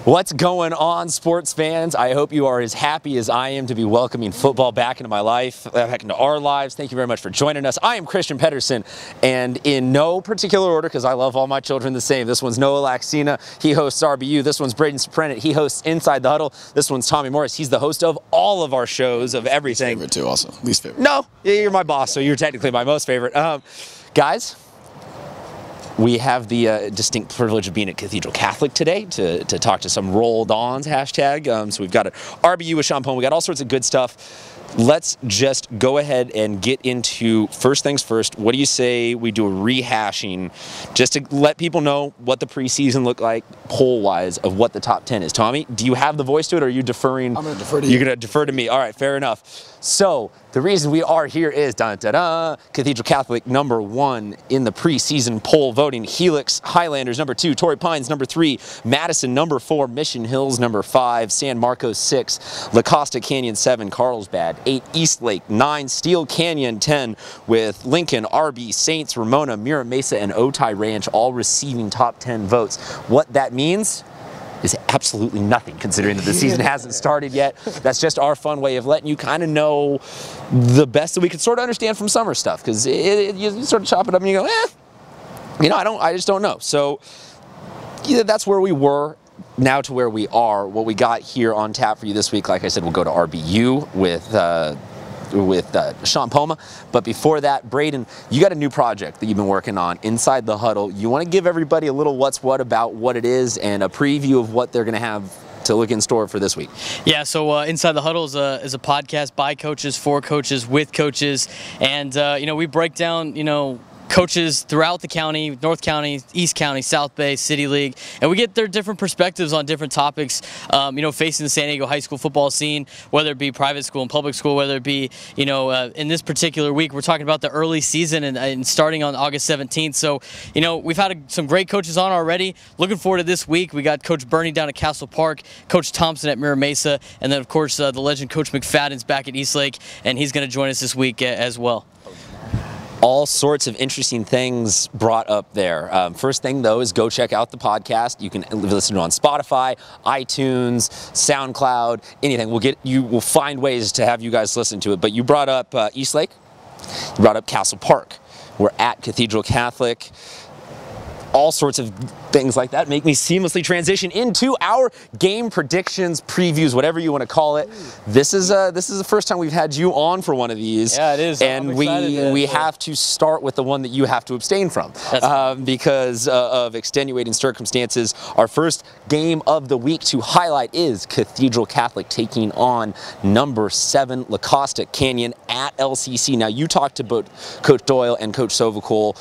What's going on, sports fans? I hope you are as happy as I am to be welcoming football back into my life, back into our lives. Thank you very much for joining us. I am Christian Pedersen, and in no particular order, because I love all my children the same. This one's Noah Laxina. He hosts RBU. This one's Braden Soprenet. He hosts Inside the Huddle. This one's Tommy Morris. He's the host of all of our shows, of everything. Least favorite too, also. Least favorite. No, you're my boss, so you're technically my most favorite. Guys, we have the distinct privilege of being at Cathedral Catholic today to talk to some Roll Dons hashtag. So we've got an RBU with Sean Puma. We got all sorts of good stuff. Let's just go ahead and get into first things first. What do you say we do a rehashing just to let people know what the preseason looked like poll-wise of what the top 10 is? Tommy, do you have the voice to it, or are you deferring? I'm going to defer to you. You're going to defer to me. All right, fair enough. So the reason we are here is Cathedral Catholic #1 in the preseason poll voting. Helix Highlanders #2, Torrey Pines #3, Madison #4, Mission Hills #5, San Marcos 6, La Costa Canyon 7, Carlsbad 8, Eastlake 9, Steel Canyon 10, with Lincoln, RB, Saints, Ramona, Mira Mesa, and Otay Ranch all receiving top 10 votes. What that means is absolutely nothing, considering that the season hasn't started yet. That's just our fun way of letting you kind of know the best that we can sort of understand from summer stuff, because you sort of chop it up and you go, I just don't know. So that's where we were. Now to where we are. What we got here on tap for you this week, like I said, we'll go to RBU with Sean Puma. But before that, Braden, you got a new project that you've been working on, Inside the Huddle. You want to give everybody a little what's what about what it is and a preview of what they're going to have to look in store for this week. Yeah, so Inside the Huddle is a podcast by coaches, for coaches, with coaches. And, we break down, coaches throughout the county, North County, East County, South Bay, City League, and we get their different perspectives on different topics, facing the San Diego high school football scene, whether it be private school and public school, whether it be, in this particular week, we're talking about the early season and starting on August 17th. So, we've had some great coaches on already. Looking forward to this week. We got Coach Bernie down at Castle Park, Coach Thompson at Mira Mesa, and then, of course, the legend Coach McFadden's back at Eastlake, and he's going to join us this week as well. All sorts of interesting things brought up there. First thing, though, is go check out the podcast. You can listen to it on Spotify, iTunes, SoundCloud, anything. We'll find ways to have you guys listen to it. But you brought up Eastlake. You brought up Castle Park. We're at Cathedral Catholic. All sorts of things like that make me seamlessly transition into our game predictions, previews, whatever you want to call it. This is the first time we've had you on for one of these. Yeah, it is. And we have to start with the one that you have to abstain from because of extenuating circumstances. Our first game of the week to highlight is Cathedral Catholic taking on #7 La Costa Canyon at LCC. Now, you talked to both Coach Doyle and Coach Sovacol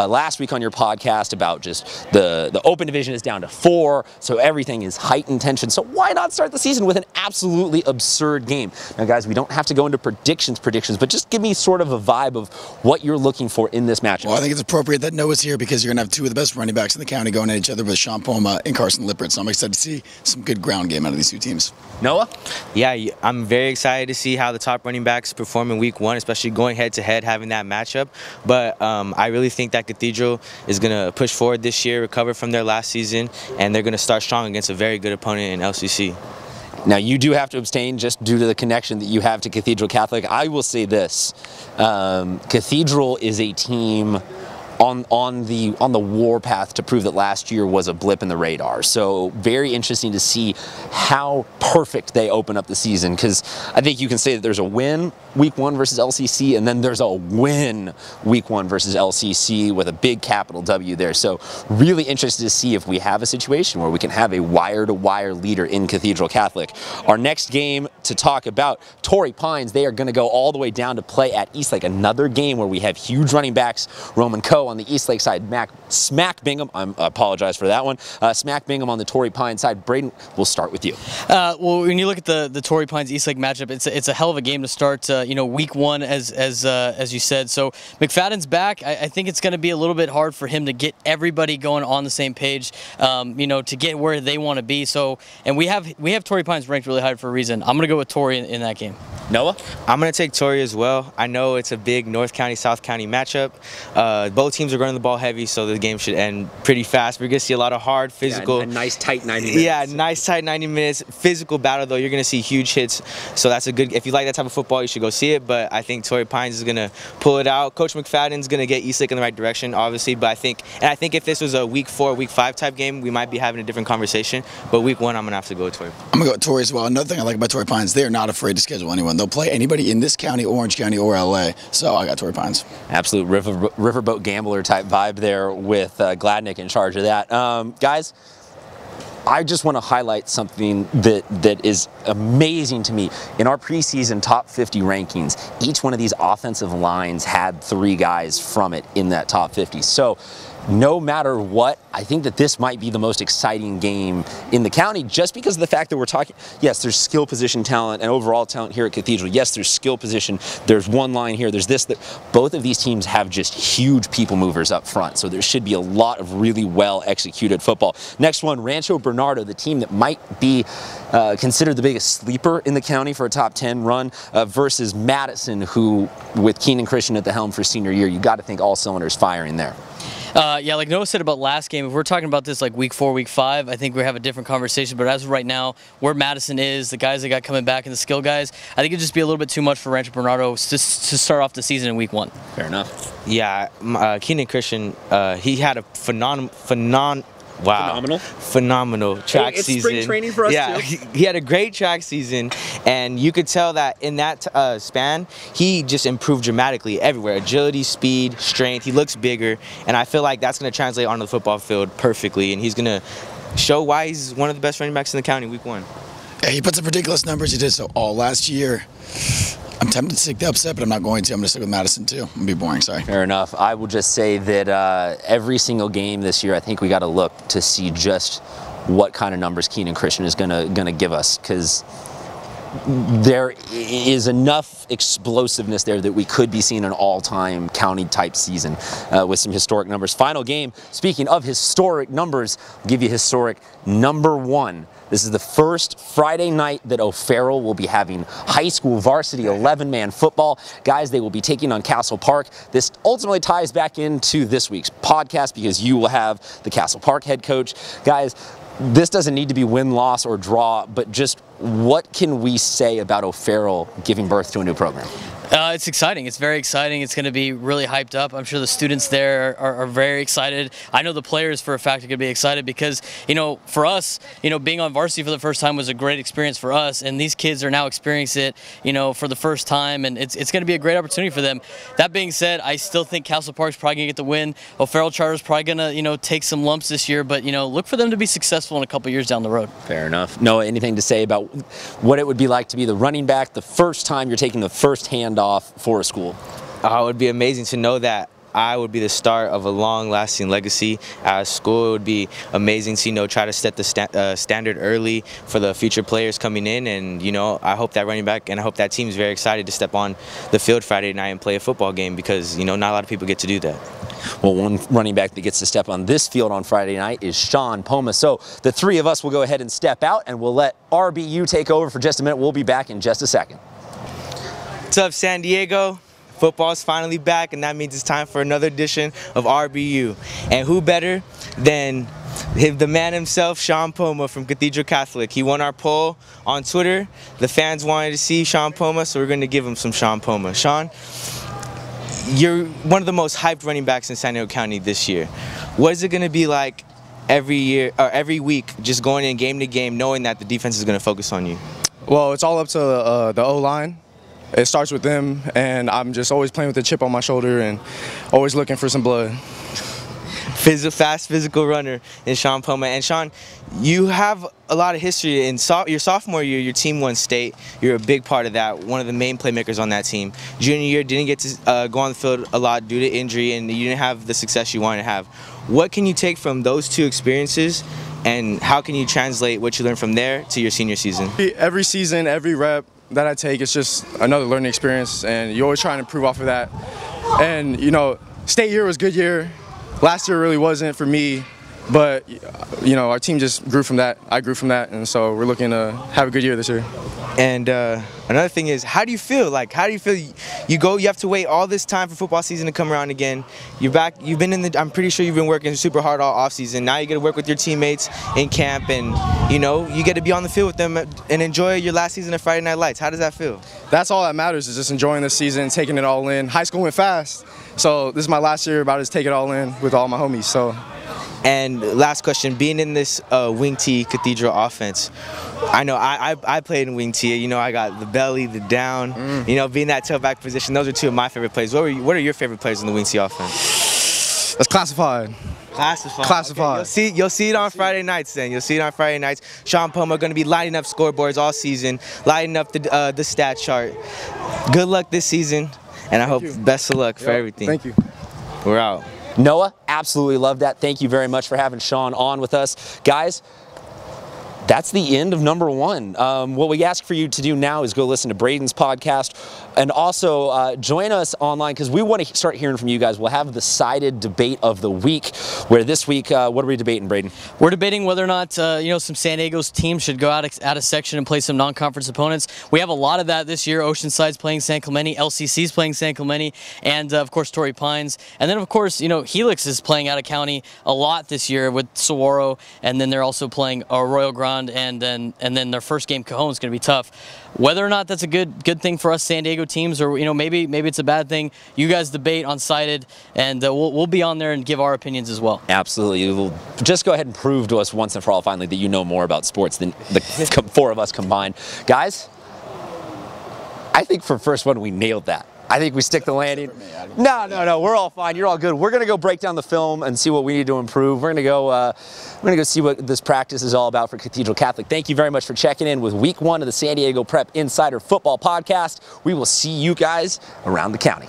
last week on your podcast about just the open division is down to 4, so everything is heightened tension. So why not start the season with an absolutely absurd game? Now, guys, we don't have to go into predictions, but just give me sort of a vibe of what you're looking for in this matchup. Well, I think it's appropriate that Noah's here because you're going to have two of the best running backs in the county going at each other with Sean Puma and Carson Lippert. So I'm excited to see some good ground game out of these two teams. Noah? Yeah, I'm very excited to see how the top running backs perform in week 1, especially going head-to-head, having that matchup. But I really think that Cathedral is going to push forward this year, recover from their last season, and they're going to start strong against a very good opponent in LCC. Now, you do have to abstain just due to the connection that you have to Cathedral Catholic. I will say this. Cathedral is a team on the warpath to prove that last year was a blip in the radar. So very interesting to see how perfect they open up the season, because I think you can say that there's a win week 1 versus LCC, and then there's a win week 1 versus LCC with a big capital W there. So really interested to see if we have a situation where we can have a wire-to-wire leader in Cathedral Catholic. Our next game to talk about, Torrey Pines. They are going to go all the way down to play at Eastlake, another game where we have huge running backs. Roman Coe on the Eastlake side, Smack Bingham, I apologize for that one, Smack Bingham on the Torrey Pines side. Braden, we'll start with you. Well, when you look at the Torrey Pines Eastlake matchup, it's a hell of a game to start. Week 1 as you said. So McFadden's back. I think it's going to be a little bit hard for him to get everybody going on the same page. To get where they want to be. So, and we have Torrey Pines ranked really high for a reason. I'm going to go with Torrey in that game. Noah? I'm going to take Torrey as well. I know it's a big North County, South County matchup. Both teams are running the ball heavy, so the game should end pretty fast. We're going to see a lot of hard, physical. Yeah, a nice, tight 90 minutes. Yeah, nice, tight 90 minutes. Physical battle, though. You're going to see huge hits. So that's a good, if you like that type of football, you should go see it. But I think Torrey Pines is going to pull it out. Coach McFadden's going to get Eastlake in the right direction, obviously. But I think if this was a week 4, week 5 type game, we might be having a different conversation. But week 1, I'm going to have to go with Torrey. I'm going to go with Torrey as well. Another thing I like about Torrey Pines, they're not afraid to schedule anyone. They'll play anybody in this county, Orange County, or LA. So I got Torrey Pines. Absolute riverboat gambler type vibe there with Gladnick in charge of that. Guys, I just want to highlight something that is amazing to me. In our preseason top 50 rankings, each one of these offensive lines had 3 guys from it in that top 50. So no matter what, I think that this might be the most exciting game in the county just because of the fact that we're talking, yes, there's skill position talent and overall talent here at Cathedral. Yes, there's skill position. There's one line here. There's this. That both of these teams have just huge people movers up front. So there should be a lot of really well executed football. Next one, Rancho Bernardo, the team that might be considered the biggest sleeper in the county for a top 10 run versus Madison, who with Keenan Christian at the helm for senior year, you got to think all cylinders firing there. Yeah, like Noah said about last game, if we're talking about this like week 4, week 5, I think we have a different conversation. But as of right now, where Madison is, the guys that got coming back and the skill guys, I think it'd just be a little bit too much for Rancho Bernardo to start off the season in week 1. Fair enough. Yeah, Keenan Christian, he had a phenomenal track season. Spring training for us too. He had a great track season, and you could tell that in that span, he just improved dramatically everywhere. Agility, speed, strength. He looks bigger, and I feel like that's going to translate onto the football field perfectly, and he's going to show why he's one of the best running backs in the county week 1. Yeah, he put some ridiculous numbers. He did so all last year. I'm tempted to take the upset, but I'm not going to. I'm going to stick with Madison, too. I'm going to be boring, sorry. Fair enough. I will just say that every single game this year, I think we got to look to see just what kind of numbers Keenan Christian is going to give us, because there is enough explosiveness there that we could be seeing an all-time county-type season with some historic numbers. Final game, speaking of historic numbers, I'll give you historic number 1. This is the first Friday night that Farrell will be having high school varsity 11-man football. Guys, they will be taking on Castle Park. This ultimately ties back into this week's podcast because you will have the Castle Park head coach. Guys, this doesn't need to be win, loss, or draw, but just what can we say about Farrell giving birth to a new program? It's exciting. It's very exciting. It's going to be really hyped up. I'm sure the students there are very excited. I know the players for a fact are going to be excited because, for us, being on varsity for the first time was a great experience for us, and these kids are now experiencing it, for the first time, and it's going to be a great opportunity for them. That being said, I still think Castle Park's probably going to get the win. Farrell Charter's probably going to, take some lumps this year, but, look for them to be successful in a couple years down the road. Fair enough. Noah, anything to say about what it would be like to be the running back the first time you're taking the first handoff for a school? It would be amazing to know that I would be the start of a long-lasting legacy at a school. It would be amazing to, try to set the standard early for the future players coming in. And, I hope that running back and I hope that team is very excited to step on the field Friday night and play a football game because, not a lot of people get to do that. Well, one running back that gets to step on this field on Friday night is Sean Puma. So the 3 of us will go ahead and step out, and we'll let RBU take over for just a minute. We'll be back in just a second. What's up, San Diego? Football's finally back, and that means it's time for another edition of RBU. And who better than the man himself, Sean Puma from Cathedral Catholic. He won our poll on Twitter. The fans wanted to see Sean Puma, so we're going to give him some Sean Puma. Sean, you're one of the most hyped running backs in San Diego County this year. What is it going to be like every year or every week, just going in game to game, knowing that the defense is going to focus on you? Well, it's all up to the O-line. It starts with them, and I'm just always playing with a chip on my shoulder and always looking for some blood. Fast, physical runner in Sean Puma. And Sean, you have a lot of history. In your sophomore year, your team won state. You're a big part of that, one of the main playmakers on that team. Junior year, didn't get to go on the field a lot due to injury, and you didn't have the success you wanted to have. What can you take from those 2 experiences, and how can you translate what you learned from there to your senior season? Every season, every rep that I take, it's just another learning experience, and you're always trying to improve off of that. And, state year was a good year. Last year really wasn't for me. But, you know, our team just grew from that. I grew from that, and so we're looking to have a good year this year. And another thing is, how do you feel? Like, how do you feel? You have to wait all this time for football season to come around again. You're back. You've been I'm pretty sure you've been working super hard all off season. Now you get to work with your teammates in camp, and you know you get to be on the field with them and enjoy your last season of Friday Night Lights. How does that feel? That's all that matters, is just enjoying this season, taking it all in. High school went fast, so this is my last year about to take it all in with all my homies. So. And last question, being in this wing T Cathedral offense, I know I played in wing T. You know, I got the belly, the down. You know, being that tailback position, those are two of my favorite plays. What are your favorite plays in the wing T offense? That's classified. Classified. Okay, you'll see it on Friday nights then. You'll see it on Friday nights. Sean Puma going to be lighting up scoreboards all season, lighting up the stat chart. Good luck this season, and I hope best of luck for everything. Thank you. We're out. Noah, absolutely love that. Thank you very much for having Sean on with us. Guys, that's the end of number one. What we ask for you to do now is go listen to Braden's podcast and also join us online because we want to start hearing from you guys. We'll have the sided debate of the week, where this week, what are we debating, Braden? We're debating whether or not you know, some San Diego's teams should go out of section and play some non-conference opponents. We have a lot of that this year. Oceanside's playing San Clemente, LCC's playing San Clemente, and of course Torrey Pines. And then of course, you know, Helix is playing out of county a lot this year with Saguaro, and then they're also playing Royal Grande, and then their first game, Cajon, is going to be tough. Whether or not that's a good thing for us San Diego teams, or you know, maybe it's a bad thing, you guys debate on sided, and we'll be on there and give our opinions as well. Absolutely. We'll just go ahead and prove to us once and for all finally that you know more about sports than the four of us combined. Guys, I think for first one we nailed that. I think we stick the landing. No, we're all fine. You're all good. We're gonna go break down the film and see what we need to improve. We're gonna go see what this practice is all about for Cathedral Catholic. Thank you very much for checking in with week one of the San Diego Prep Insider Football Podcast. We will see you guys around the county.